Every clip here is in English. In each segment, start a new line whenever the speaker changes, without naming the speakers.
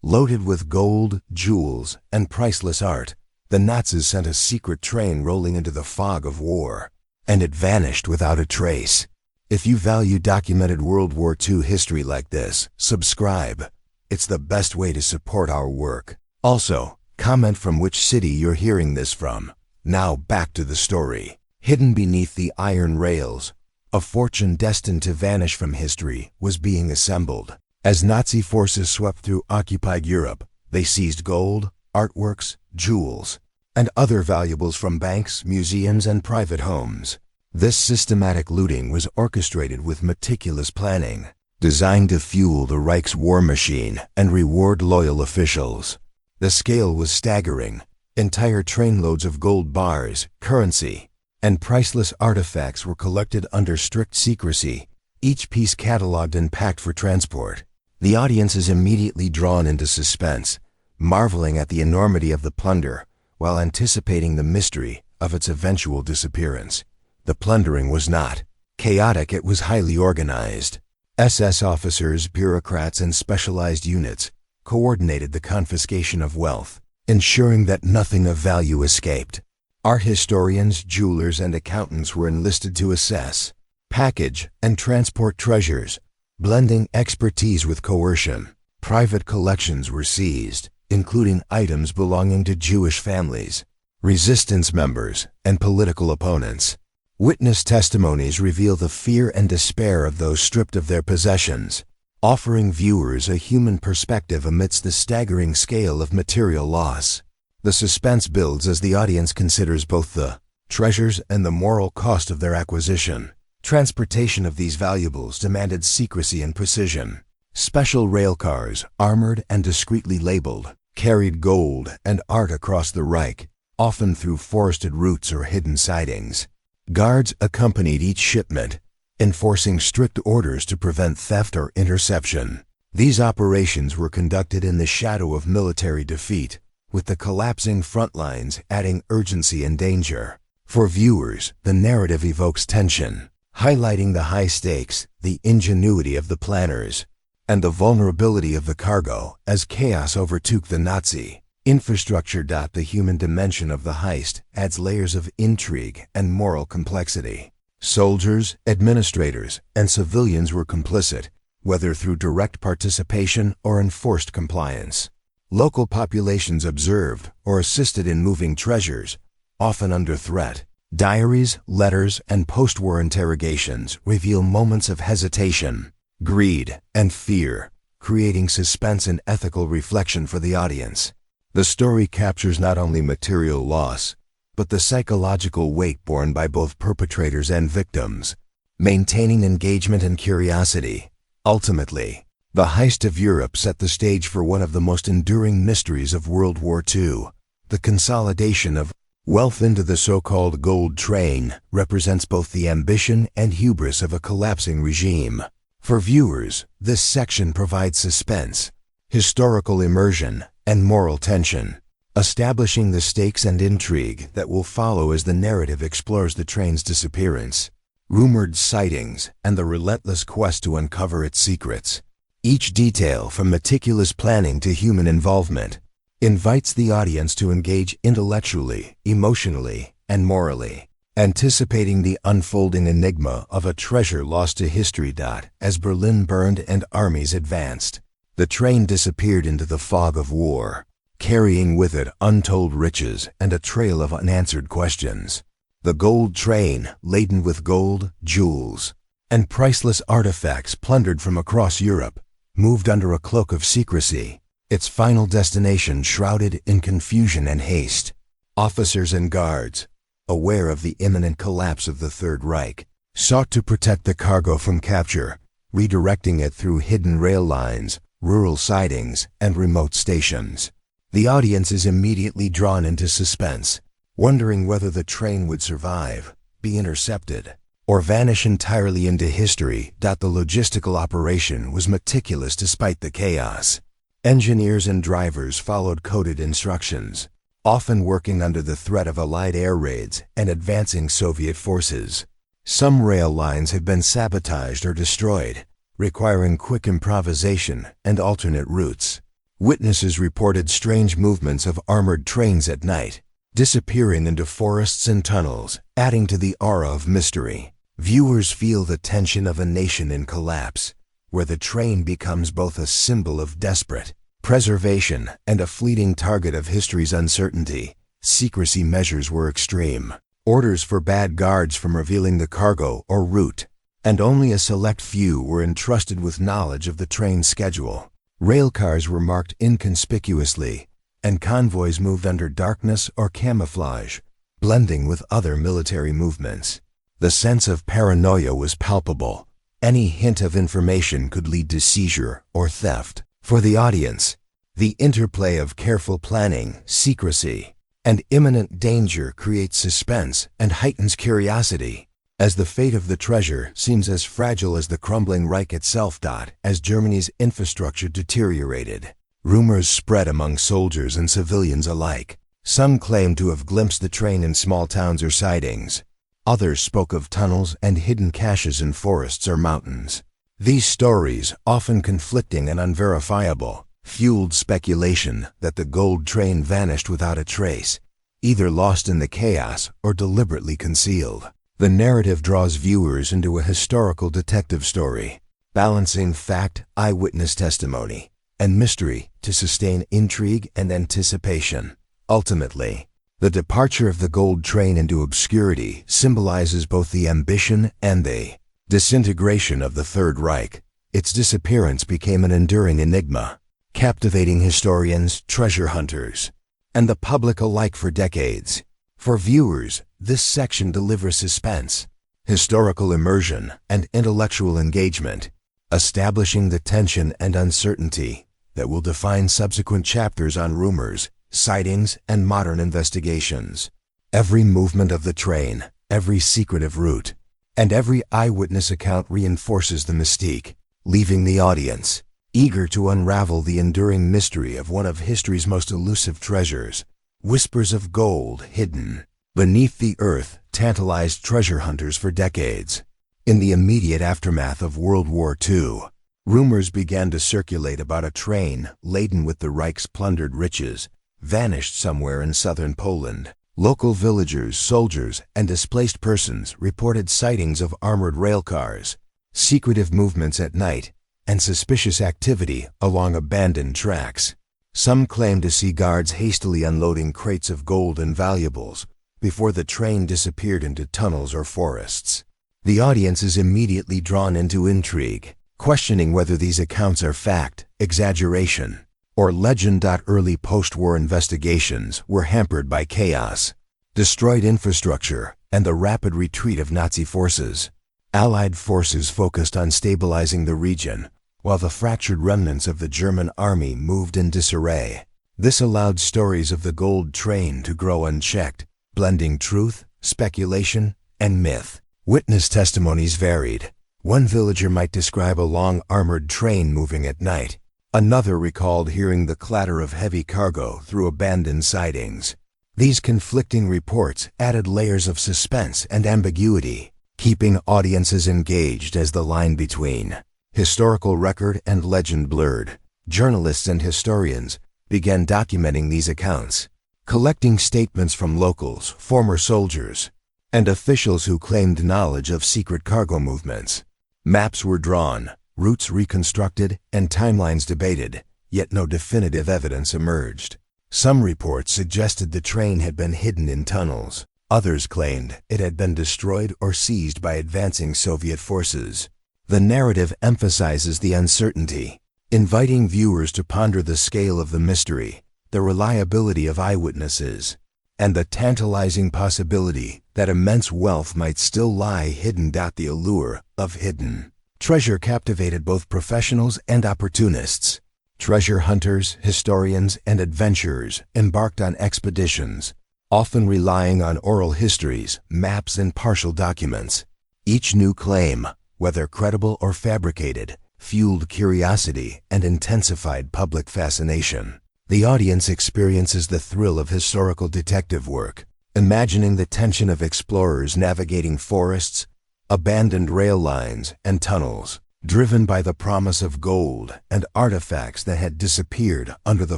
Loaded with gold, jewels, and priceless art, the Nazis sent a secret train rolling into the fog of war, and it vanished without a trace. If you value documented World War II history like this, subscribe. It's the best way to support our work. Also, comment from which city you're hearing this from. Now back to the story. Hidden beneath the iron rails, a fortune destined to vanish from history was being assembled. As Nazi forces swept through occupied Europe, they seized gold, artworks, jewels, and other valuables from banks, museums, and private homes. This systematic looting was orchestrated with meticulous planning, designed to fuel the Reich's war machine and reward loyal officials. The scale was staggering. Entire trainloads of gold bars, currency, and priceless artifacts were collected under strict secrecy, each piece catalogued and packed for transport. The audience is immediately drawn into suspense, marveling at the enormity of the plunder while anticipating the mystery of its eventual disappearance. The plundering was not chaotic, it was highly organized. SS officers, bureaucrats, and specialized units coordinated the confiscation of wealth, ensuring that nothing of value escaped. Art historians, jewelers, and accountants were enlisted to assess, package, and transport treasures, blending expertise with coercion. Private collections were seized, including items belonging to Jewish families, resistance members, and political opponents. Witness testimonies reveal the fear and despair of those stripped of their possessions, offering viewers a human perspective amidst the staggering scale of material loss. The suspense builds as the audience considers both the treasures and the moral cost of their acquisition. Transportation of these valuables demanded secrecy and precision. Special railcars, armored and discreetly labeled, carried gold and art across the Reich, often through forested routes or hidden sidings. Guards accompanied each shipment, enforcing strict orders to prevent theft or interception. These operations were conducted in the shadow of military defeat, with the collapsing front lines adding urgency and danger. For viewers, the narrative evokes tension, highlighting the high stakes, the ingenuity of the planners, and the vulnerability of the cargo as chaos overtook the Nazi infrastructure. The human dimension of the heist adds layers of intrigue and moral complexity. Soldiers, administrators, and civilians were complicit, whether through direct participation or enforced compliance. Local populations observed or assisted in moving treasures, often under threat. Diaries, letters, and post-war interrogations reveal moments of hesitation, greed, and fear, creating suspense and ethical reflection for the audience. The story captures not only material loss, but the psychological weight borne by both perpetrators and victims, maintaining engagement and curiosity. Ultimately, the heist of Europe set the stage for one of the most enduring mysteries of World War II. The consolidation of wealth into the so-called gold train represents both the ambition and hubris of a collapsing regime. For viewers, this section provides suspense, historical immersion, and moral tension, establishing the stakes and intrigue that will follow as the narrative explores the train's disappearance, rumored sightings, and the relentless quest to uncover its secrets. Each detail, from meticulous planning to human involvement, invites the audience to engage intellectually, emotionally, and morally, anticipating the unfolding enigma of a treasure lost to history. As Berlin burned and armies advanced, the train disappeared into the fog of war, carrying with it untold riches and a trail of unanswered questions. The gold train, laden with gold, jewels, and priceless artifacts plundered from across Europe, moved under a cloak of secrecy, its final destination shrouded in confusion and haste. Officers and guards, aware of the imminent collapse of the Third Reich, sought to protect the cargo from capture, redirecting it through hidden rail lines, rural sidings, and remote stations. The audience is immediately drawn into suspense, wondering whether the train would survive, be intercepted, or vanish entirely into history. The logistical operation was meticulous despite the chaos. Engineers and drivers followed coded instructions, often working under the threat of Allied air raids and advancing Soviet forces. Some rail lines had been sabotaged or destroyed, requiring quick improvisation and alternate routes. Witnesses reported strange movements of armored trains at night, disappearing into forests and tunnels, adding to the aura of mystery. Viewers feel the tension of a nation in collapse, where the train becomes both a symbol of desperate preservation and a fleeting target of history's uncertainty. Secrecy measures were extreme. Orders forbade guards from revealing the cargo or route, and only a select few were entrusted with knowledge of the train's schedule. Railcars were marked inconspicuously, and convoys moved under darkness or camouflage, blending with other military movements. The sense of paranoia was palpable. Any hint of information could lead to seizure or theft. For the audience, the interplay of careful planning, secrecy, and imminent danger creates suspense and heightens curiosity. As the fate of the treasure seems as fragile as the crumbling Reich itself. As Germany's infrastructure deteriorated, rumors spread among soldiers and civilians alike. Some claimed to have glimpsed the train in small towns or sidings. Others spoke of tunnels and hidden caches in forests or mountains. These stories, often conflicting and unverifiable, fueled speculation that the gold train vanished without a trace, either lost in the chaos or deliberately concealed. The narrative draws viewers into a historical detective story, balancing fact, eyewitness testimony, and mystery to sustain intrigue and anticipation. Ultimately, the departure of the gold train into obscurity symbolizes both the ambition and the disintegration of the Third Reich. Its disappearance became an enduring enigma, captivating historians, treasure hunters, and the public alike for decades. For viewers, this section delivers suspense, historical immersion, and intellectual engagement, establishing the tension and uncertainty that will define subsequent chapters on rumors, sightings, and modern investigations. Every movement of the train, every secretive route, and every eyewitness account reinforces the mystique, leaving the audience eager to unravel the enduring mystery of one of history's most elusive treasures. Whispers of gold hidden beneath the earth tantalized treasure hunters for decades. In the immediate aftermath of World War II, rumors began to circulate about a train laden with the Reich's plundered riches, vanished somewhere in southern Poland. Local villagers, soldiers, and displaced persons reported sightings of armored railcars, secretive movements at night, and suspicious activity along abandoned tracks. Some claimed to see guards hastily unloading crates of gold and valuables before the train disappeared into tunnels or forests. The audience is immediately drawn into intrigue, questioning whether these accounts are fact, exaggeration, or legend. Early post-war investigations were hampered by chaos, destroyed infrastructure, and the rapid retreat of Nazi forces. Allied forces focused on stabilizing the region, while the fractured remnants of the German army moved in disarray. This allowed stories of the gold train to grow unchecked, blending truth, speculation, and myth. Witness testimonies varied. One villager might describe a long armored train moving at night. Another recalled hearing the clatter of heavy cargo through abandoned sidings. These conflicting reports added layers of suspense and ambiguity, keeping audiences engaged as the line between historical record and legend blurred. Journalists and historians began documenting these accounts, collecting statements from locals, former soldiers, and officials who claimed knowledge of secret cargo movements. Maps were drawn, routes reconstructed, and timelines debated, yet no definitive evidence emerged. Some reports suggested the train had been hidden in tunnels. Others claimed it had been destroyed or seized by advancing Soviet forces. The narrative emphasizes the uncertainty, inviting viewers to ponder the scale of the mystery, the reliability of eyewitnesses, and the tantalizing possibility that immense wealth might still lie hidden. The allure of hidden treasure captivated both professionals and opportunists. Treasure hunters, historians, and adventurers embarked on expeditions, often relying on oral histories, maps, and partial documents. Each new claim, whether credible or fabricated, fueled curiosity and intensified public fascination. The audience experiences the thrill of historical detective work, imagining the tension of explorers navigating forests, abandoned rail lines, and tunnels. driven by the promise of gold and artifacts that had disappeared under the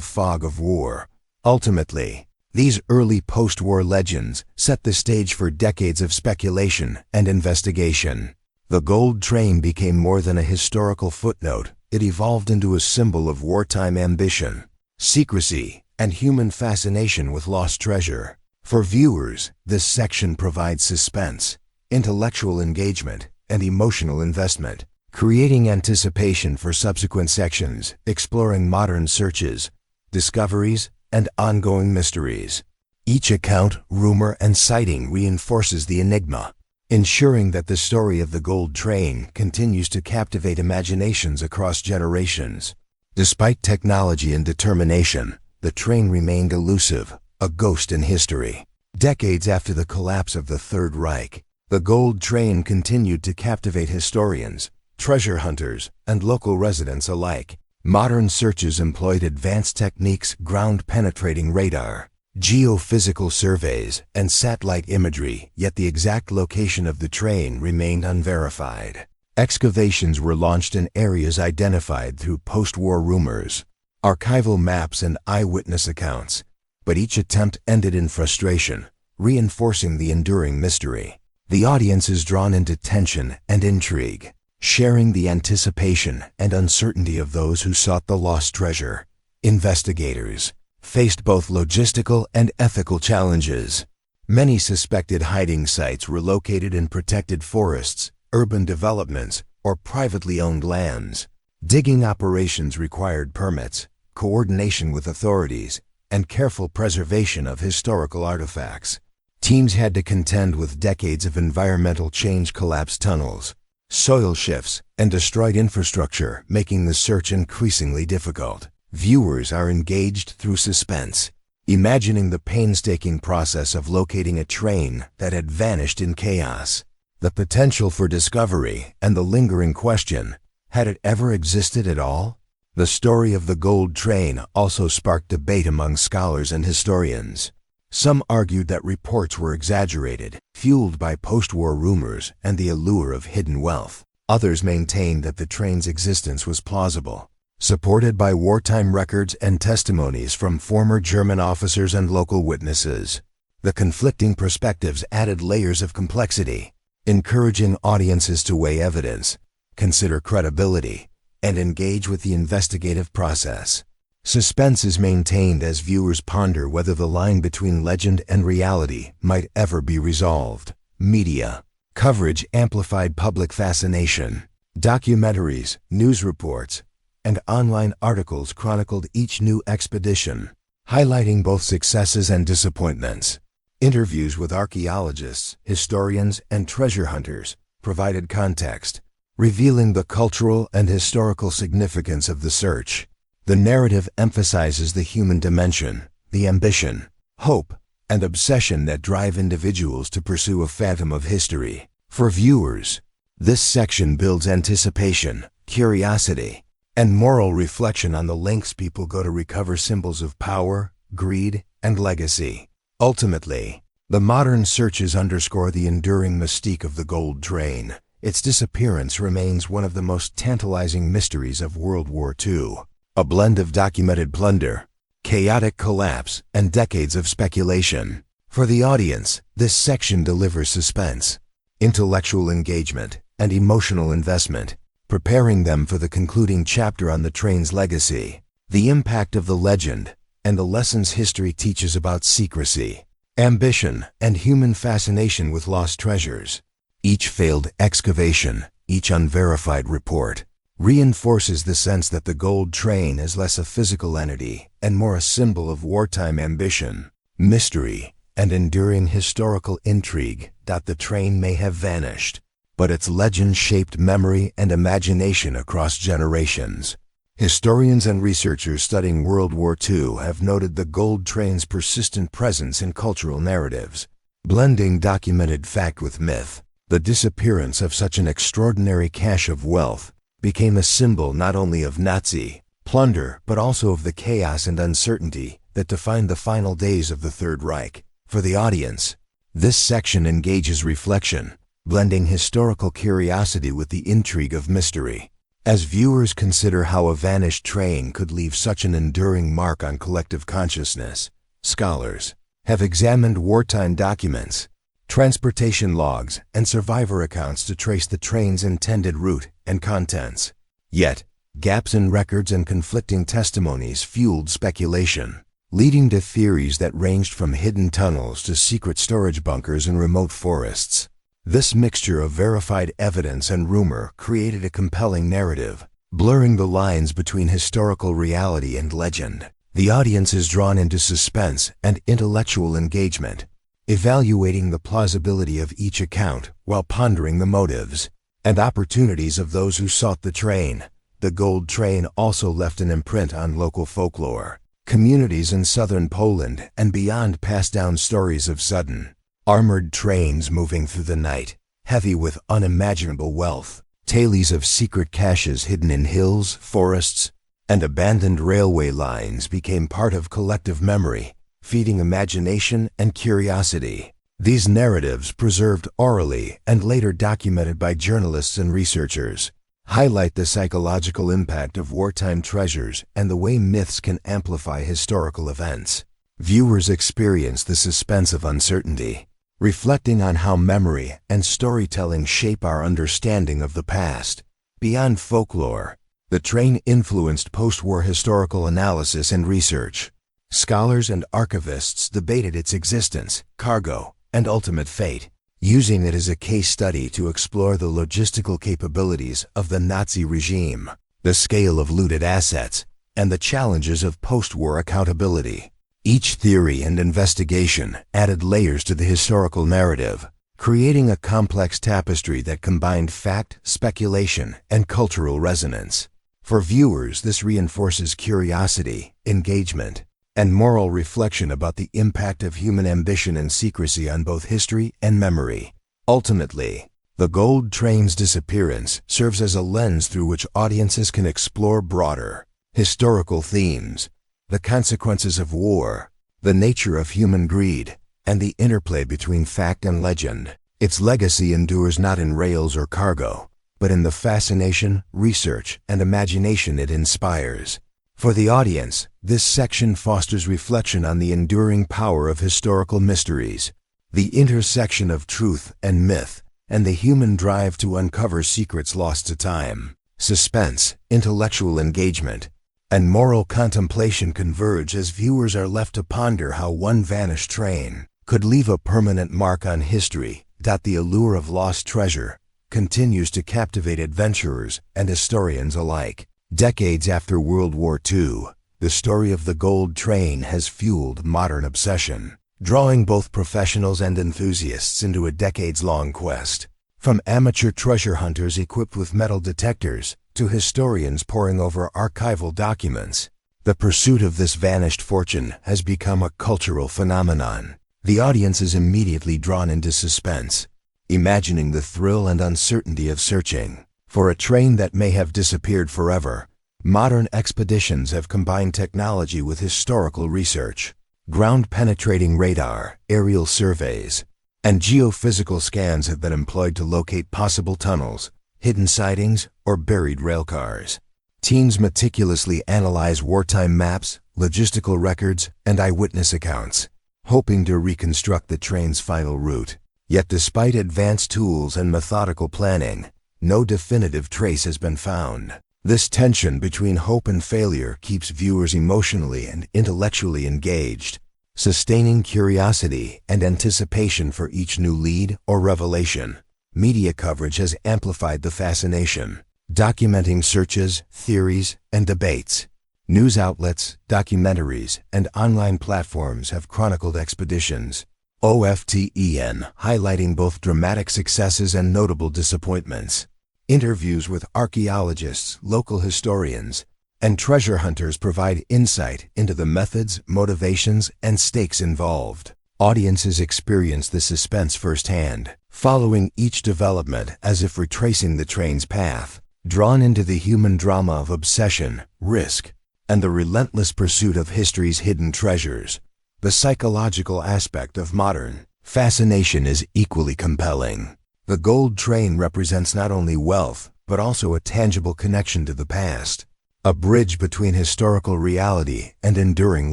fog of war. Ultimately, these early post-war legends set the stage for decades of speculation and investigation. The gold train became more than a historical footnote. It evolved into a symbol of wartime ambition, secrecy, and human fascination with lost treasure. For viewers, this section provides suspense, intellectual engagement, and emotional investment, creating anticipation for subsequent sections, exploring modern searches, discoveries, and ongoing mysteries. Each account, rumor, and sighting reinforces the enigma, ensuring that the story of the gold train continues to captivate imaginations across generations. Despite technology and determination, the train remained elusive, a ghost in history. Decades after the collapse of the Third Reich, the gold train continued to captivate historians, treasure hunters, and local residents alike. Modern searches employed advanced techniques, ground-penetrating radar, geophysical surveys, and satellite imagery, yet the exact location of the train remained unverified. Excavations were launched in areas identified through post-war rumors, archival maps, and eyewitness accounts, but each attempt ended in frustration, reinforcing the enduring mystery. The audience is drawn into tension and intrigue, sharing the anticipation and uncertainty of those who sought the lost treasure. Investigators faced both logistical and ethical challenges. Many suspected hiding sites were located in protected forests, urban developments, or privately owned lands. Digging operations required permits, coordination with authorities, and careful preservation of historical artifacts. Teams had to contend with decades of environmental change, collapsed tunnels, soil shifts, and destroyed infrastructure, making the search increasingly difficult. Viewers are engaged through suspense, imagining the painstaking process of locating a train that had vanished in chaos. The potential for discovery and the lingering question, had it ever existed at all? The story of the gold train also sparked debate among scholars and historians. Some argued that reports were exaggerated, fueled by post-war rumors and the allure of hidden wealth. Others maintained that the train's existence was plausible, supported by wartime records and testimonies from former German officers and local witnesses. The conflicting perspectives added layers of complexity, encouraging audiences to weigh evidence, consider credibility, and engage with the investigative process. Suspense is maintained as viewers ponder whether the line between legend and reality might ever be resolved. Media coverage amplified public fascination. Documentaries, news reports, and online articles chronicled each new expedition, highlighting both successes and disappointments. Interviews with archaeologists, historians, and treasure hunters provided context, revealing the cultural and historical significance of the search. The narrative emphasizes the human dimension, the ambition, hope, and obsession that drive individuals to pursue a phantom of history. For viewers, this section builds anticipation, curiosity, and moral reflection on the lengths people go to recover symbols of power, greed, and legacy. Ultimately, the modern searches underscore the enduring mystique of the gold train. Its disappearance remains one of the most tantalizing mysteries of World War II. A blend of documented plunder, chaotic collapse, and decades of speculation. For the audience, this section delivers suspense, intellectual engagement, and emotional investment, preparing them for the concluding chapter on the train's legacy. The impact of the legend, and the lessons history teaches about secrecy, ambition, and human fascination with lost treasures. Each failed excavation, each unverified report, reinforces the sense that the gold train is less a physical entity and more a symbol of wartime ambition, mystery, and enduring historical intrigue. That the train may have vanished, but its legend shaped memory and imagination across generations. Historians and researchers studying World War II have noted the gold train's persistent presence in cultural narratives, blending documented fact with myth. The disappearance of such an extraordinary cache of wealth became a symbol not only of Nazi plunder but also of the chaos and uncertainty that defined the final days of the Third Reich. For the audience, this section engages reflection, blending historical curiosity with the intrigue of mystery. As viewers consider how a vanished train could leave such an enduring mark on collective consciousness, scholars have examined wartime documents, transportation logs, and survivor accounts to trace the train's intended route and contents. Yet, gaps in records and conflicting testimonies fueled speculation, leading to theories that ranged from hidden tunnels to secret storage bunkers in remote forests. This mixture of verified evidence and rumor created a compelling narrative, blurring the lines between historical reality and legend. The audience is drawn into suspense and intellectual engagement, evaluating the plausibility of each account while pondering the motives and opportunities of those who sought the train. The gold train also left an imprint on local folklore. Communities in southern Poland and beyond passed down stories of sudden, armored trains moving through the night, heavy with unimaginable wealth. Tales of secret caches hidden in hills, forests, and abandoned railway lines became part of collective memory, feeding imagination and curiosity. These narratives, preserved orally and later documented by journalists and researchers, highlight the psychological impact of wartime treasures and the way myths can amplify historical events. Viewers experience the suspense of uncertainty, reflecting on how memory and storytelling shape our understanding of the past. Beyond folklore, the train influenced post-war historical analysis and research. Scholars and archivists debated its existence, cargo, and ultimate fate, using it as a case study to explore the logistical capabilities of the Nazi regime, the scale of looted assets, and the challenges of post-war accountability. Each theory and investigation added layers to the historical narrative, creating a complex tapestry that combined fact, speculation, and cultural resonance. For viewers, this reinforces curiosity, engagement, and moral reflection about the impact of human ambition and secrecy on both history and memory. Ultimately, the gold train's disappearance serves as a lens through which audiences can explore broader historical themes, the consequences of war, the nature of human greed, and the interplay between fact and legend. Its legacy endures not in rails or cargo, but in the fascination, research, and imagination it inspires. For the audience, this section fosters reflection on the enduring power of historical mysteries, the intersection of truth and myth, and the human drive to uncover secrets lost to time. Suspense, intellectual engagement, and moral contemplation converge as viewers are left to ponder how one vanished train could leave a permanent mark on history. The allure of lost treasure continues to captivate adventurers and historians alike. Decades after World War II, the story of the gold train has fueled modern obsession, drawing both professionals and enthusiasts into a decades-long quest. From amateur treasure hunters equipped with metal detectors to historians poring over archival documents, the pursuit of this vanished fortune has become a cultural phenomenon. The audience is immediately drawn into suspense, imagining the thrill and uncertainty of searching for a train that may have disappeared forever. Modern expeditions have combined technology with historical research. Ground-penetrating radar, aerial surveys, and geophysical scans have been employed to locate possible tunnels, hidden sidings, or buried railcars. Teams meticulously analyze wartime maps, logistical records, and eyewitness accounts, hoping to reconstruct the train's final route. Yet despite advanced tools and methodical planning, no definitive trace has been found. This tension between hope and failure keeps viewers emotionally and intellectually engaged, sustaining curiosity and anticipation for each new lead or revelation. Media coverage has amplified the fascination, documenting searches, theories, and debates. News outlets, documentaries, and online platforms have chronicled expeditions, OFTEN, highlighting both dramatic successes and notable disappointments. Interviews with archaeologists, local historians, and treasure hunters provide insight into the methods, motivations, and stakes involved. Audiences experience the suspense firsthand, following each development as if retracing the train's path, drawn into the human drama of obsession, risk, and the relentless pursuit of history's hidden treasures. The psychological aspect of modern fascination is equally compelling. The gold train represents not only wealth, but also a tangible connection to the past, a bridge between historical reality and enduring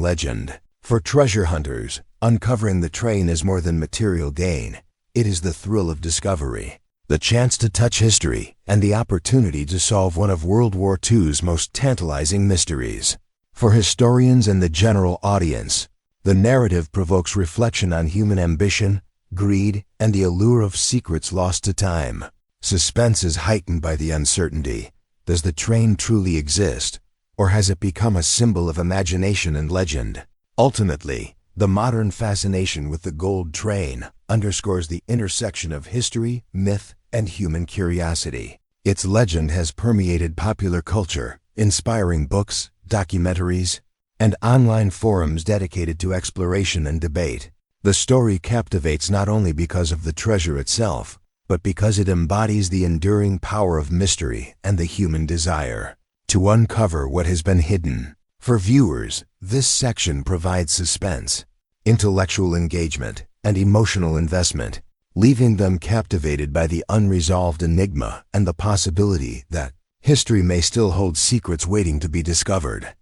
legend. For treasure hunters, uncovering the train is more than material gain. It is the thrill of discovery, the chance to touch history, and the opportunity to solve one of World War II's most tantalizing mysteries. For historians and the general audience, the narrative provokes reflection on human ambition, greed, and the allure of secrets lost to time. Suspense is heightened by the uncertainty. Does the train truly exist, or has it become a symbol of imagination and legend? Ultimately, the modern fascination with the gold train underscores the intersection of history, myth, and human curiosity. Its legend has permeated popular culture, inspiring books, documentaries, and online forums dedicated to exploration and debate. The story captivates not only because of the treasure itself, but because it embodies the enduring power of mystery and the human desire to uncover what has been hidden. For viewers, this section provides suspense, intellectual engagement, and emotional investment, leaving them captivated by the unresolved enigma and the possibility that history may still hold secrets waiting to be discovered.